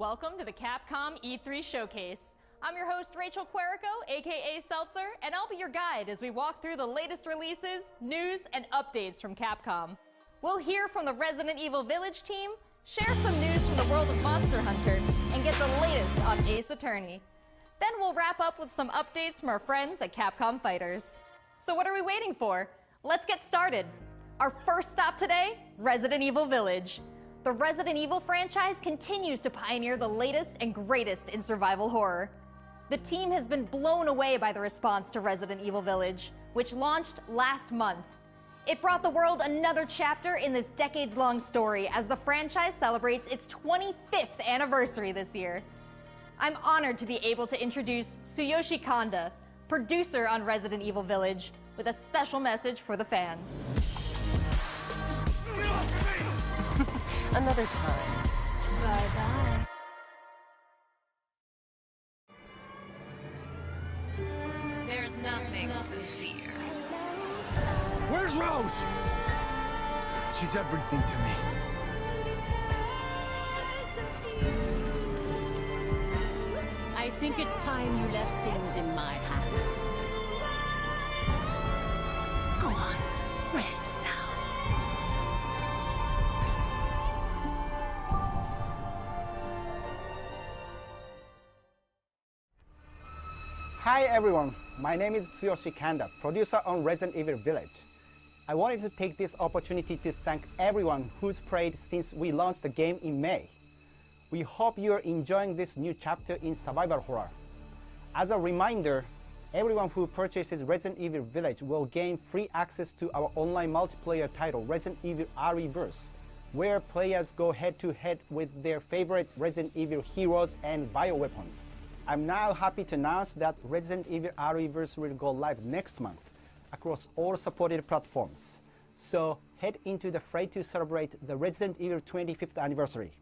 Welcome to the Capcom E3 Showcase. I'm your host, Rachel Querico, aka Seltzer, and I'll be your guide as we walk through the latest releases, news, and updates from Capcom. We'll hear from the Resident Evil Village team, share some news from the world of Monster Hunter, and get the latest on Ace Attorney. Then we'll wrap up with some updates from our friends at Capcom Fighters. So what are we waiting for? Let's get started. Our first stop today, Resident Evil Village. The Resident Evil franchise continues to pioneer the latest and greatest in survival horror. The team has been blown away by the response to Resident Evil Village, which launched last month. It brought the world another chapter in this decades-long story as the franchise celebrates its 25th anniversary this year. I'm honored to be able to introduce Tsuyoshi Kanda, producer on Resident Evil Village, with a special message for the fans. Another time. Bye-bye. There's nothing to fear. Where's Rose? She's everything to me. I think it's time you left things in my hands. Go on, rest now. Hi everyone, my name is Tsuyoshi Kanda, producer on Resident Evil Village. I wanted to take this opportunity to thank everyone who's played since we launched the game in May. We hope you're enjoying this new chapter in survival horror. As a reminder, everyone who purchases Resident Evil Village will gain free access to our online multiplayer title, Resident Evil Re:Verse, where players go head-to-head with their favorite Resident Evil heroes and bioweapons. I'm now happy to announce that Resident Evil Re:Verse will go live next month across all supported platforms. So head into the fray to celebrate the Resident Evil 25th anniversary.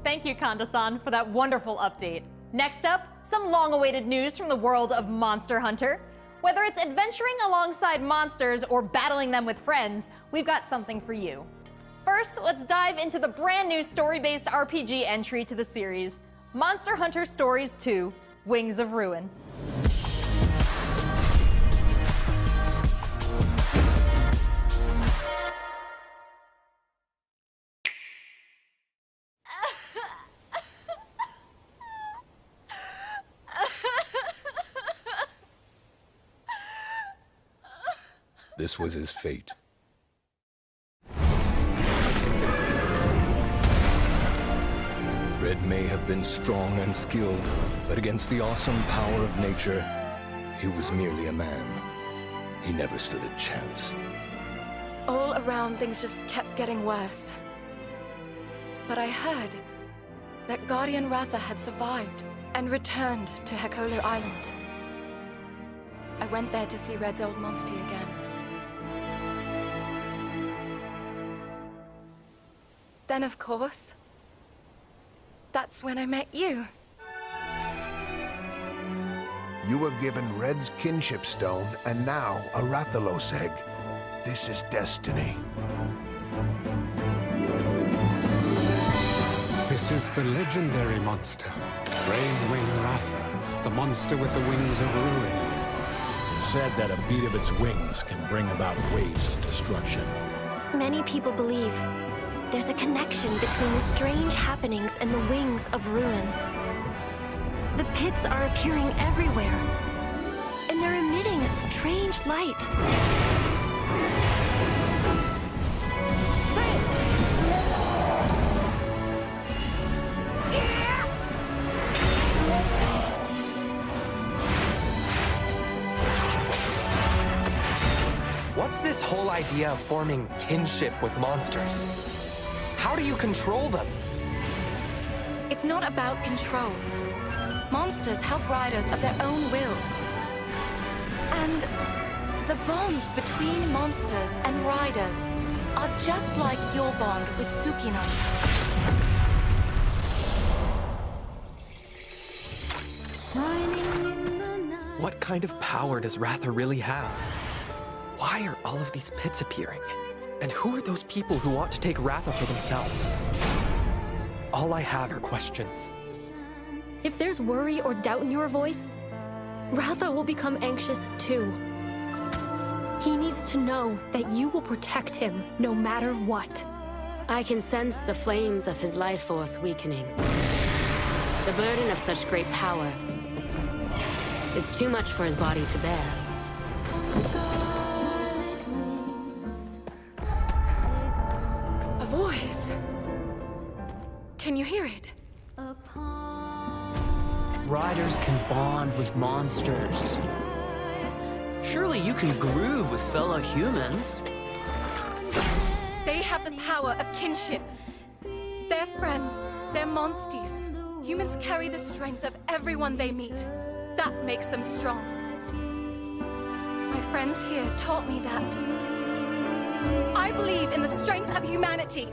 Thank you, Kanda-san, for that wonderful update. Next up, some long-awaited news from the world of Monster Hunter. Whether it's adventuring alongside monsters or battling them with friends, we've got something for you. First, let's dive into the brand new story-based RPG entry to the series, Monster Hunter Stories 2: Wings of Ruin. This was his fate. Red may have been strong and skilled, but against the awesome power of nature, he was merely a man. He never stood a chance. All around, things just kept getting worse. But I heard that Guardian Ratha had survived and returned to Hekolu Island. I went there to see Red's old monster again. Then, of course, that's when I met you. You were given Red's kinship stone, and now a Rathalos egg. This is destiny. This is the legendary monster, Ray's Wing Ratha, the monster with the wings of ruin. It's said that a beat of its wings can bring about waves of destruction. Many people believe there's a connection between the strange happenings and the wings of ruin. The pits are appearing everywhere, and they're emitting a strange light. What's this whole idea of forming kinship with monsters? How do you control them? It's not about control. Monsters help riders of their own will. And the bonds between monsters and riders are just like your bond with Tsukino. What kind of power does Ratha really have? Why are all of these pits appearing? And who are those people who want to take Ratha for themselves? All I have are questions. If there's worry or doubt in your voice, Ratha will become anxious too. He needs to know that you will protect him no matter what. I can sense the flames of his life force weakening. The burden of such great power is too much for his body to bear. A voice. Can you hear it? Riders can bond with monsters. Surely you can groove with fellow humans. They have the power of kinship. They're friends. They're monsties. Humans carry the strength of everyone they meet. That makes them strong. My friends here taught me that. I believe in the strength of humanity.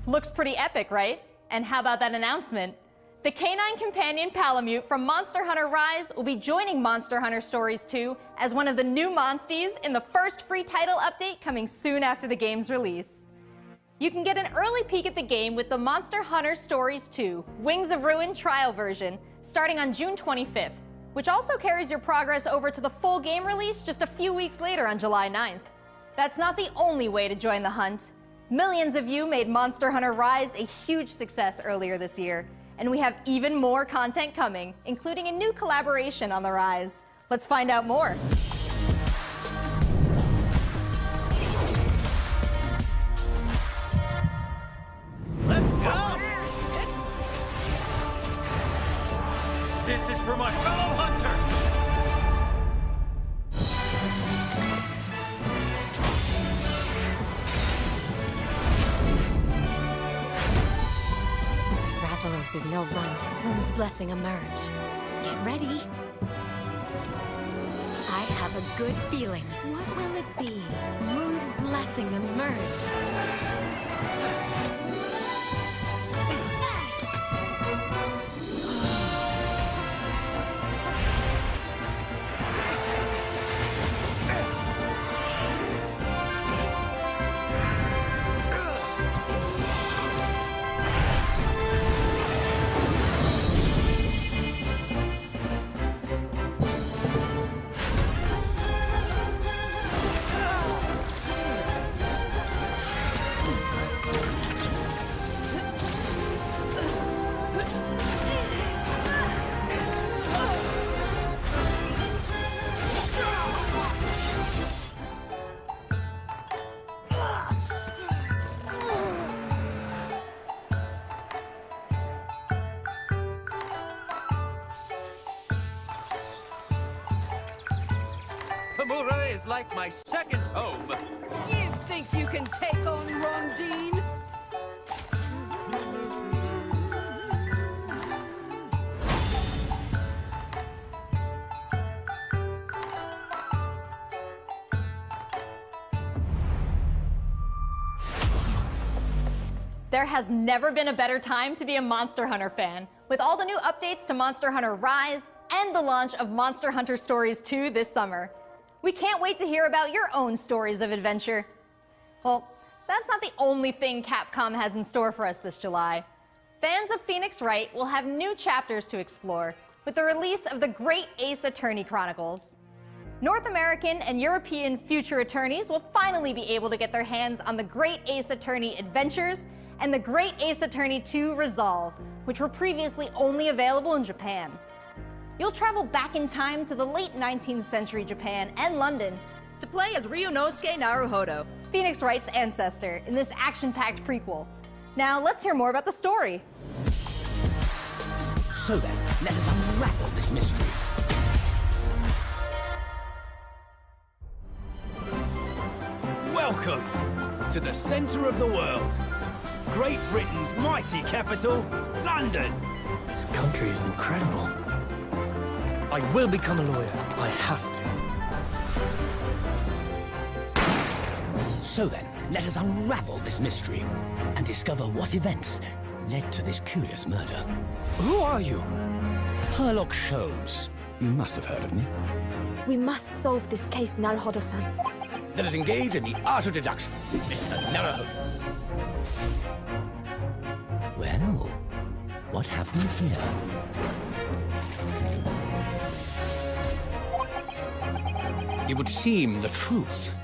Looks pretty epic, right? And how about that announcement? The canine companion Palamute from Monster Hunter Rise will be joining Monster Hunter Stories 2 as one of the new monsties in the first free title update coming soon after the game's release. You can get an early peek at the game with the Monster Hunter Stories 2 Wings of Ruin trial version starting on June 25th, which also carries your progress over to the full game release just a few weeks later on July 9th. That's not the only way to join the hunt. Millions of you made Monster Hunter Rise a huge success earlier this year, and we have even more content coming, including a new collaboration on the Rise. Let's find out more. Let's go! This is for my fellow hunters! Rathalos is no runt. Moon's blessing emerge. Get ready. I have a good feeling. What will it be? Moon's blessing emerge. Kamura is like my second home. You think you can take on Rondine? There has never been a better time to be a Monster Hunter fan, with all the new updates to Monster Hunter Rise and the launch of Monster Hunter Stories 2 this summer. We can't wait to hear about your own stories of adventure. Well, that's not the only thing Capcom has in store for us this July. Fans of Phoenix Wright will have new chapters to explore with the release of the Great Ace Attorney Chronicles. North American and European future attorneys will finally be able to get their hands on the Great Ace Attorney Adventures and the Great Ace Attorney 2 Resolve, which were previously only available in Japan. You'll travel back in time to the late 19th century Japan and London to play as Ryunosuke Naruhodo, Phoenix Wright's ancestor, in this action-packed prequel. Now, let's hear more about the story. So then, let us unravel this mystery. Welcome to the centre of the world. Great Britain's mighty capital, London. This country is incredible. I will become a lawyer. I have to. So then, let us unravel this mystery and discover what events led to this curious murder. Who are you? Herlock Sholmes. You must have heard of me. We must solve this case, Naruhodo-san. Let us engage in the art of deduction, Mr. Naruhodo. Well, what have we here? It would seem the truth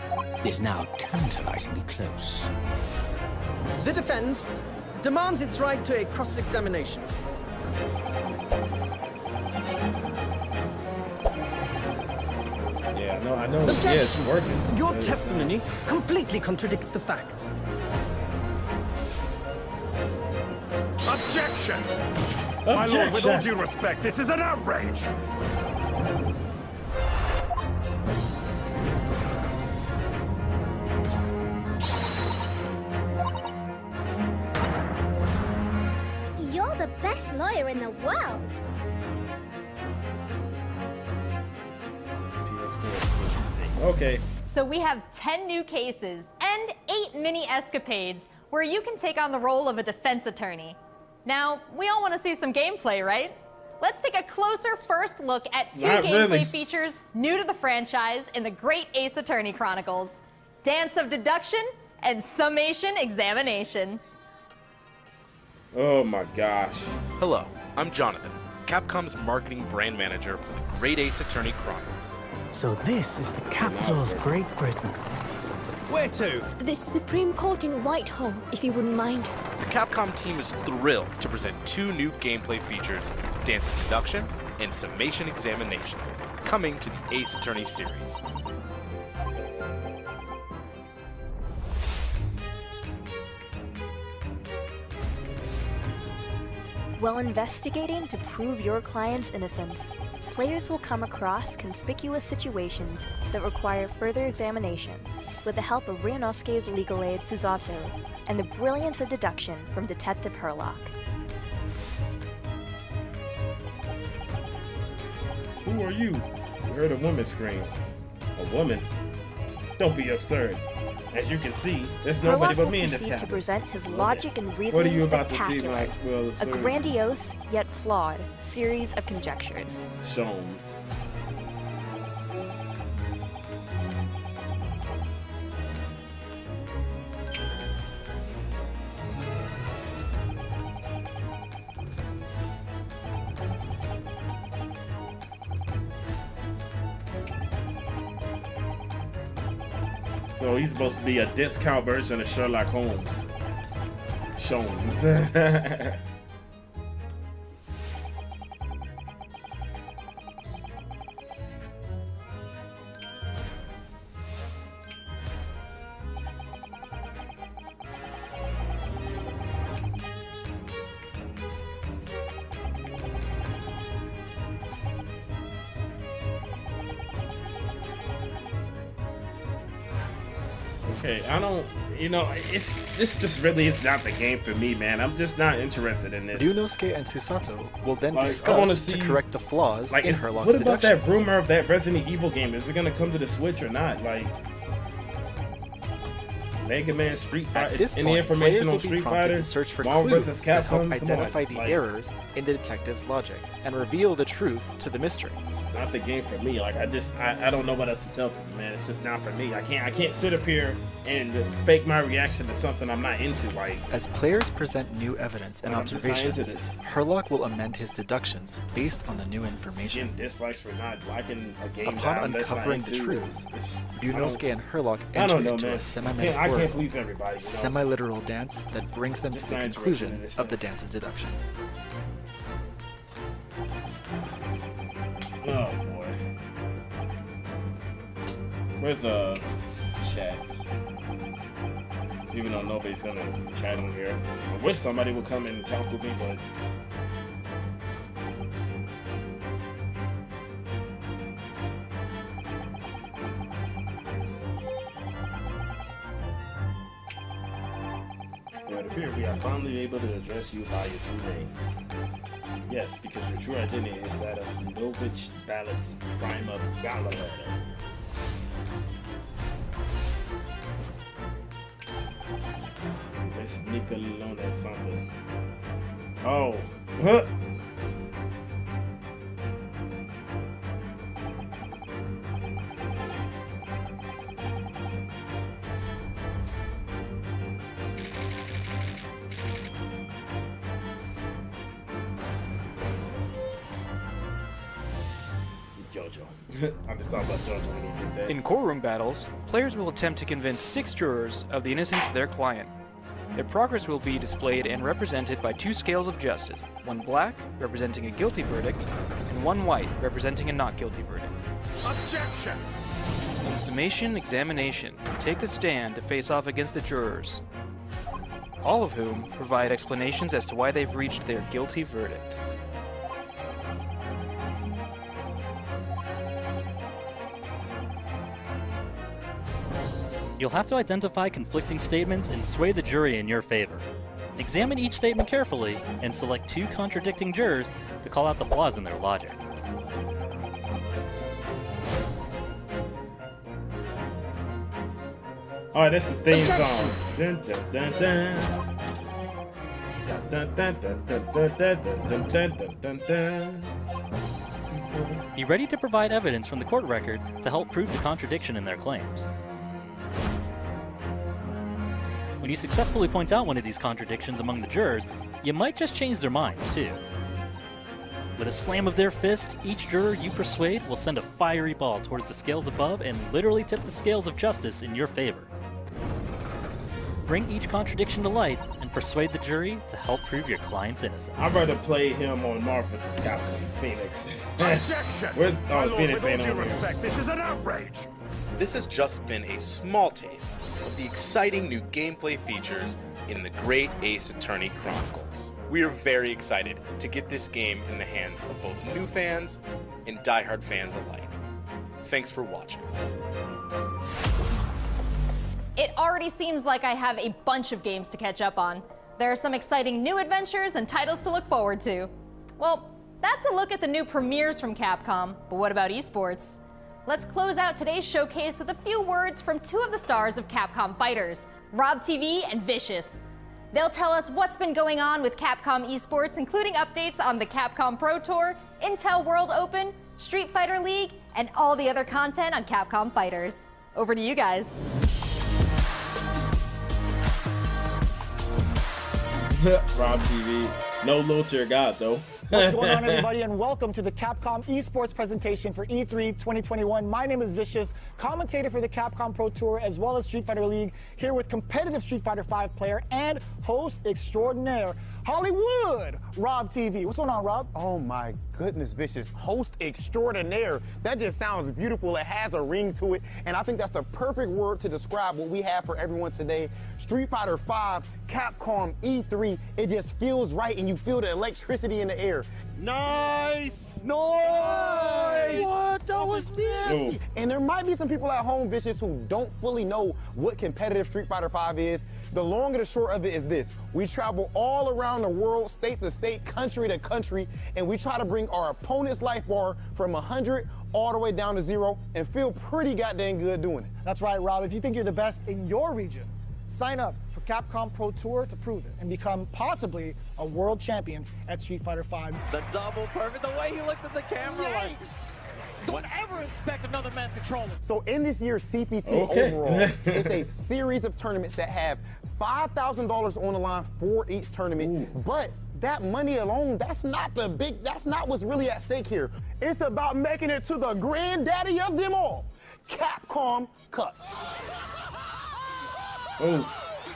is now tantalizingly close. The defense demands its right to a cross-examination. Yeah, no, I know. Objection. Yeah, it's working. Your testimony completely contradicts the facts. Objection! My lord, with all due respect, this is an outrage! You're the best lawyer in the world. Okay. So we have 10 new cases and 8 mini escapades where you can take on the role of a defense attorney. Now, we all want to see some gameplay, right? Let's take a closer first look at 2 gameplay features new to the franchise in the Great Ace Attorney Chronicles: Dance of Deduction and Summation Examination. Oh my gosh. Hello, I'm Jonathan, Capcom's marketing brand manager for the Great Ace Attorney Chronicles. So this is the capital of Great Britain. Where to? The Supreme Court in Whitehall, if you wouldn't mind. The Capcom team is thrilled to present 2 new gameplay features, Dance of Deduction and Summation Examination, coming to the Ace Attorney series. While investigating to prove your client's innocence, players will come across conspicuous situations that require further examination with the help of Ryunosuke's legal aid Susato and the brilliance of deduction from Detective Herlock. Who are you? You heard a woman scream. A woman? Don't be absurd. As you can see, there's nobody but me in this to cabin. present his logic and What reasoning are you about to see, spectacular, Mike? Well, a absurd. grandiose yet flawed series of conjectures. Sholmes. So he's supposed to be a discount version of Sherlock Holmes. Sholmes. Okay, I don't, you know, this just really is not the game for me, man. I'm just not interested in this. Ryunosuke and Susato will then Like, I discuss wanna to see- correct the flaws Like, in Herlock's what about deduction. that rumor of that Resident Evil game? Is it gonna come to the Switch or not? Like, Mega Man, Street At Fighter, this any point, information players will on be Street prompted Fighter, to search for Marvel clues vs. that help Capcom, identify the like, errors in the detective's logic and reveal the truth to the mystery. It's not the game for me. Like I don't know what else to tell people, man. It's just not for me. I can't sit up here and fake my reaction to something I'm not into. Like, as players present new evidence and I'm just not into observations, this. Herlock will amend his deductions based on the new information. Getting dislikes for not liking a game Upon that I'm just not uncovering the into. truth, I Ryunosuke and Herlock I enter don't know, into man. a I can't semi-metaphorical, please everybody. You know? semi-literal dance that brings them Just to the not interested conclusion in this of the stuff. dance of deduction. Oh boy. Where's chat? Even though nobody's gonna chat on here. I wish somebody would come in and talk with me, but it appears we are finally able to address you by your true name. Yes, because your true identity is that of Novich Balance Prima Ballerina. It's Nicolona something. Oh. Huh. JoJo. I just thought about JoJo when he did that. In courtroom battles, players will attempt to convince 6 jurors of the innocence of their client. Their progress will be displayed and represented by 2 scales of justice, one black, representing a guilty verdict, and one white, representing a not guilty verdict. Objection! In summation examination, take the stand to face off against the jurors, all of whom provide explanations as to why they've reached their guilty verdict. You'll have to identify conflicting statements and sway the jury in your favor. Examine each statement carefully and select 2 contradicting jurors to call out the flaws in their logic. Alright, that's the theme song. Dun, dun, dun, dun. Dun, dun, dun, dun, dun, dun, dun, dun, dun, dun, dun. Be ready to provide evidence from the court record to help prove the contradiction in their claims. When you successfully point out one of these contradictions among the jurors, you might just change their minds, too. With a slam of their fist, each juror you persuade will send a fiery ball towards the scales above and literally tip the scales of justice in your favor. Bring each contradiction to light and persuade the jury to help prove your client's innocence. I'd rather play him on Marvel vs. Capcom, Phoenix. Objection! Where's My lord, Phoenix with ain't all due on here. respect, this is an outrage! This has just been a small taste of the exciting new gameplay features in the Great Ace Attorney Chronicles. We are very excited to get this game in the hands of both new fans and diehard fans alike. Thanks for watching. It already seems like I have a bunch of games to catch up on. There are some exciting new adventures and titles to look forward to. Well, that's a look at the new premieres from Capcom, but what about esports? Let's close out today's showcase with a few words from 2 of the stars of Capcom Fighters, Rob TV and Vicious. They'll tell us what's been going on with Capcom esports, including updates on the Capcom Pro Tour, Intel World Open, Street Fighter League, and all the other content on Capcom Fighters. Over to you guys. Rob TV. No Lil Tier God, though. What's going on, everybody, and welcome to the Capcom esports presentation for E3 2021. My name is Vicious, commentator for the Capcom Pro Tour as well as Street Fighter League, here with competitive Street Fighter V player and host extraordinaire, Hollywood, Rob TV. What's going on, Rob? Oh my goodness, Vicious. Host extraordinaire. That just sounds beautiful. It has a ring to it, and I think that's the perfect word to describe what we have for everyone today. Street Fighter V, Capcom E3, it just feels right, and you feel the electricity in the air. Nice! Nice! What? That was nasty! And there might be some people at home, Vicious, who don't fully know what competitive Street Fighter V is. The long and the short of it is this. We travel all around the world, state to state, country to country, and we try to bring our opponent's life bar from 100 all the way down to 0 and feel pretty goddamn good doing it. That's right, Rob. If you think you're the best in your region, Sign up for Capcom Pro Tour to prove it and become possibly a world champion at Street Fighter V. The double perfect, the way he looked at the camera. Yikes! Don't ever expect another man's controller. So in this year's CPT overall, it's a series of tournaments that have $5,000 on the line for each tournament. Ooh. But that money alone, that's not what's really at stake here. It's about making it to the granddaddy of them all, Capcom Cup.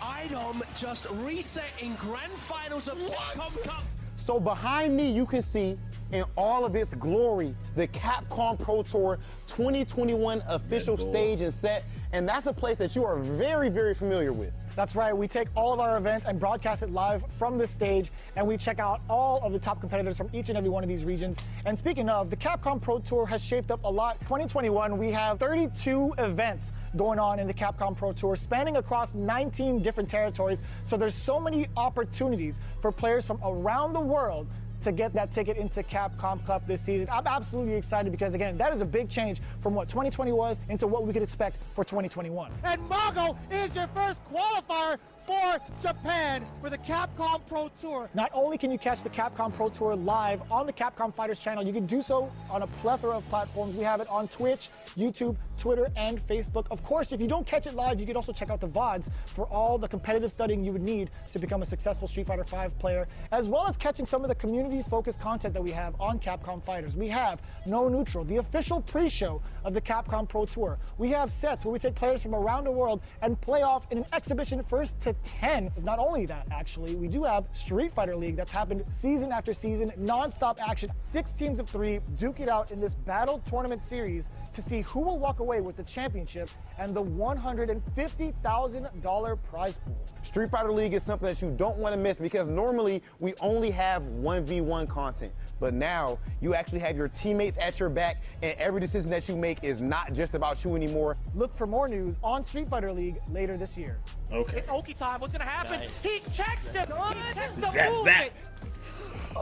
Item just reset in grand finals of Capcom Cup. So behind me, you can see in all of its glory, the Capcom Pro Tour 2021 official stage and set. And that's a place that you are very, very familiar with. That's right. We take all of our events and broadcast it live from this stage, and we check out all of the top competitors from each and every one of these regions. And speaking of, the Capcom Pro Tour has shaped up a lot. 2021, we have 32 events going on in the Capcom Pro Tour, spanning across 19 different territories. So there's so many opportunities for players from around the world to get that ticket into Capcom Cup this season. I'm absolutely excited because, again, that is a big change from what 2020 was into what we could expect for 2021. And Mago is your first qualifier for Japan for the Capcom Pro Tour. Not only can you catch the Capcom Pro Tour live on the Capcom Fighters channel, you can do so on a plethora of platforms. We have it on Twitch, YouTube, Twitter, and Facebook. Of course, if you don't catch it live, you can also check out the VODs for all the competitive studying you would need to become a successful Street Fighter V player, as well as catching some of the community-focused content that we have on Capcom Fighters. We have No Neutral, the official pre-show of the Capcom Pro Tour. We have sets where we take players from around the world and play off in an exhibition first to 10. Not only that, actually, we do have Street Fighter League that's happened season after season, non-stop action, 6 teams of 3, duke it out in this battle tournament series to see who will walk away with the championship and the $150,000 prize pool. Street Fighter League is something that you don't want to miss because normally we only have 1v1 content, but now you actually have your teammates at your back, and every decision that you make is not just about you anymore. Look for more news on Street Fighter League later this year. Okay. It's Oki time. What's gonna happen? Nice. He checks it. He checks the Zap, movement. zap.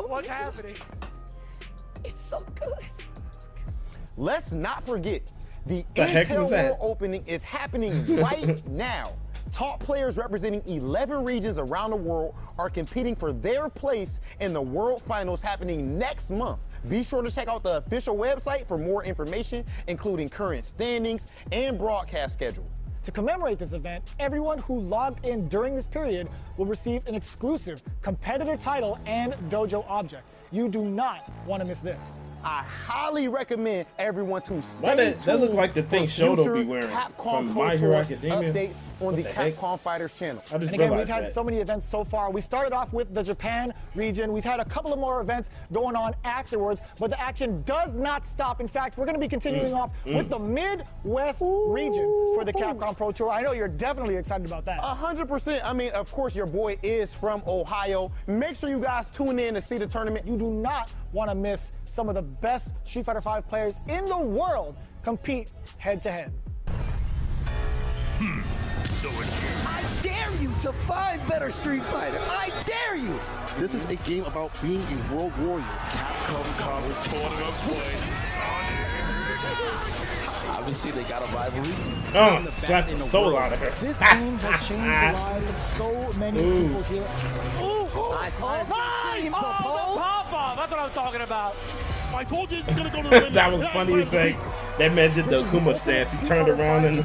What's happening? It's so good. Let's not forget, the heck Intel was that? World Opening is happening right now. Top players representing 11 regions around the world are competing for their place in the World Finals happening next month. Be sure to check out the official website for more information, including current standings and broadcast schedule. To commemorate this event, everyone who logged in during this period will receive an exclusive competitor title and dojo object. You do not want to miss this. I highly recommend everyone to stay Why tuned that look like the thing for Shoto future be wearing Capcom from Pro My Hero Tour Academia? updates on What the the heck? Capcom Fighters channel. I just And again, we've realized had that. so many events so far. We started off with the Japan region. We've had a couple of more events going on afterwards, but the action does not stop. In fact, we're going to be continuing off with the Midwest region for the Capcom Pro Tour. I know you're definitely excited about that. 100%. I mean, of course, your boy is from Ohio. Make sure you guys tune in to see the tournament. You do not want to miss some of the best Street Fighter V players in the world compete head-to-head. So it's you. I dare you to find better Street Fighter. I dare you. This is a game about being a world warrior. Capcom tournament play. Obviously, they got a rivalry. Slap the soul out of her. This game has changed the lives of so many people here. Nice. That's what I'm talking about. I told you he's gonna go to the That was funny as heck. That man did the Akuma stance. He turned around and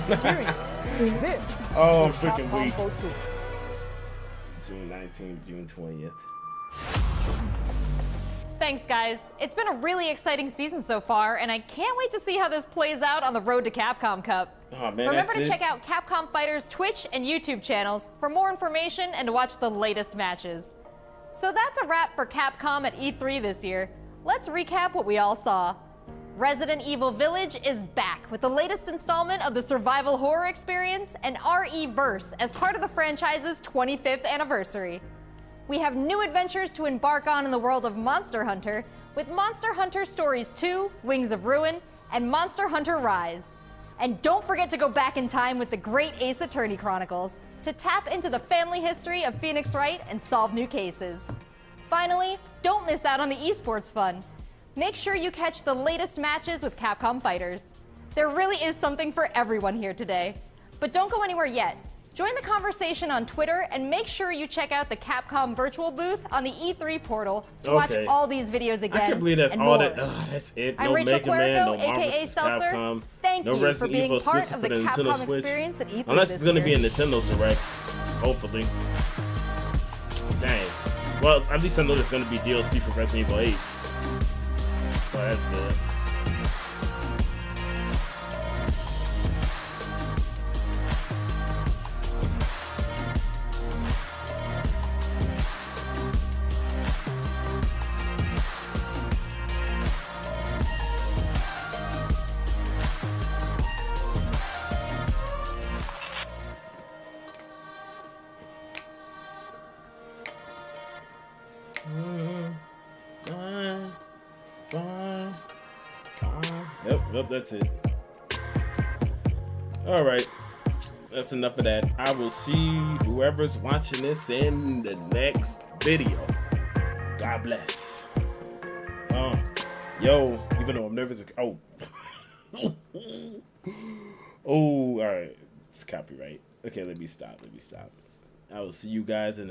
oh, I'm freaking weak. June 19th, June 20th. Thanks, guys. It's been a really exciting season so far, and I can't wait to see how this plays out on the road to Capcom Cup. Oh, man, Remember to that's check out Capcom Fighters' Twitch and YouTube channels for more information and to watch the latest matches. So that's a wrap for Capcom at E3 this year. Let's recap what we all saw. Resident Evil Village is back with the latest installment of the survival horror experience and RE-Verse as part of the franchise's 25th anniversary. We have new adventures to embark on in the world of Monster Hunter with Monster Hunter Stories 2, Wings of Ruin, and Monster Hunter Rise. And don't forget to go back in time with the Great Ace Attorney Chronicles to tap into the family history of Phoenix Wright and solve new cases. Finally, don't miss out on the esports fun. Make sure you catch the latest matches with Capcom Fighters. There really is something for everyone here today. But don't go anywhere yet. Join the conversation on Twitter and make sure you check out the Capcom virtual booth on the E3 portal to watch all these videos again. I can't believe that's and all more. that. That's it. I'm No Rachel Mega Man, no Querico, Marvel aka vs. Seltzer. Capcom, Thank no you for Resident being Evil part exclusive of for the the Nintendo Capcom Switch. experience at E3 Unless this it's going to be year. a Nintendo Direct. Hopefully. Dang. Well, at least I know there's going to be DLC for Resident Evil 8. So that's good. Yep, that's it. Alright. That's enough of that. I will see whoever's watching this in the next video. God bless. Yo, even though I'm nervous. Oh. Oh, alright. It's copyright. Okay, let me stop. I will see you guys in the